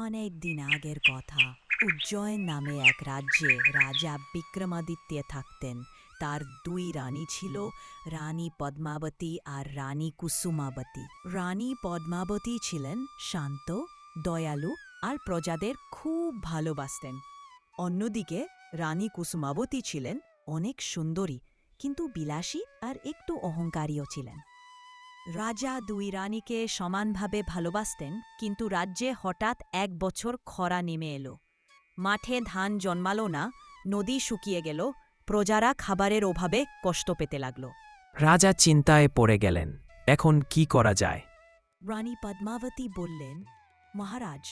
অনেক দিন আগের কথা। উজ্জয়ন নামে এক রাজ্যে রাজা বিক্রমাদিত্য থাকতেন। তার দুই রানী ছিল, রানী পদ্মাবতী আর রানী কুসুমাবতী। রানী পদ্মাবতী ছিলেন শান্ত, দয়ালু আর প্রজাদের খুব ভালোবাসতেন। অন্যদিকে রানী কুসুমাবতী ছিলেন অনেক সুন্দরী, কিন্তু বিলাসী আর একটু অহংকারীও ছিলেন। রাজা দুই রানীকে সমানভাবে ভালোবাসতেন, কিন্তু রাজ্যে হঠাৎ এক বছর খরা নেমে এলো। মাঠে ধান জন্মালো না, নদী শুকিয়ে গেল, প্রজারা খাবারের অভাবে কষ্ট পেতে লাগল। রাজা চিন্তায় পড়ে গেলেন। এখন কি করা যায়? রানী পদ্মাবতী বললেন, মহারাজ,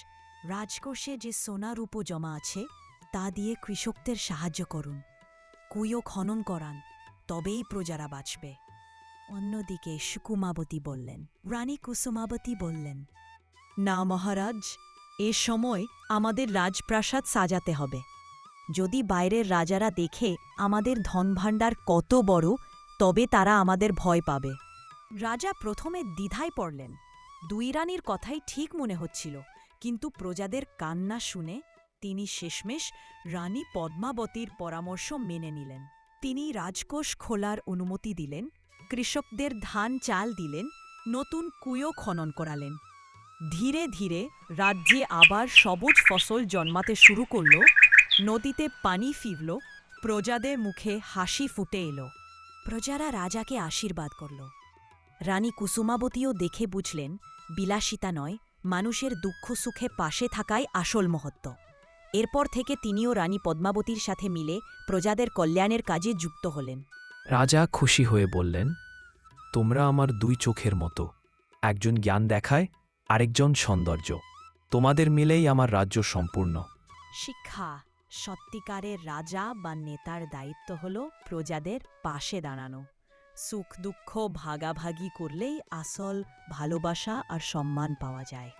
রাজকোষে যে সোনা রূপো জমা আছে তা দিয়ে কৃষকদের সাহায্য করুন, কুয়ো খনন করান, তবেই প্রজারা বাঁচবে। অন্যদিকে সুকুমাবতী বললেন। রানী কুসুমাবতী বললেন, না মহারাজ, এ সময় আমাদের রাজপ্রাসাদ সাজাতে হবে। যদি বাইরের রাজারা দেখে আমাদের ধনভাণ্ডার কত বড়, তবে তারা আমাদের ভয় পাবে। রাজা প্রথমে দ্বিধায় পড়লেন। দুই রানীর কথাই ঠিক মনে হচ্ছিল, কিন্তু প্রজাদের কান্না শুনে তিনি শেষমেশ রানী পদ্মাবতীর পরামর্শ মেনে নিলেন। তিনি রাজকোষ খোলার অনুমতি দিলেন, কৃষকদের ধান চাল দিলেন, নতুন কুয়ো খনন করালেন। ধীরে ধীরে রাজ্যে আবার সবুজ ফসল জন্মাতে শুরু করল, নদীতে পানি ফিরল, প্রজাদের মুখে হাসি ফুটে এলো। প্রজারা রাজাকে আশীর্বাদ করল। রানী কুসুমাবতীও দেখে বুঝলেন, বিলাসিতা নয়, মানুষের দুঃখ সুখে পাশে থাকাই আসল মহত্ব। এরপর থেকে তিনিও রানী পদ্মাবতীর সাথে মিলে প্রজাদের কল্যাণের কাজে যুক্ত হলেন। রাজা খুশি হয়ে বললেন, তোমরা আমার দুই চোখের মতো, একজন জ্ঞান দেখায়, আরেকজন সৌন্দর্য। তোমাদের মিলেই আমার রাজ্য সম্পূর্ণ। শিক্ষা: সত্যিকারের রাজা বা নেতার দায়িত্ব হল প্রজাদের পাশে দাঁড়ানো। সুখ দুঃখ ভাগাভাগি করলেই আসল ভালোবাসা আর সম্মান পাওয়া যায়।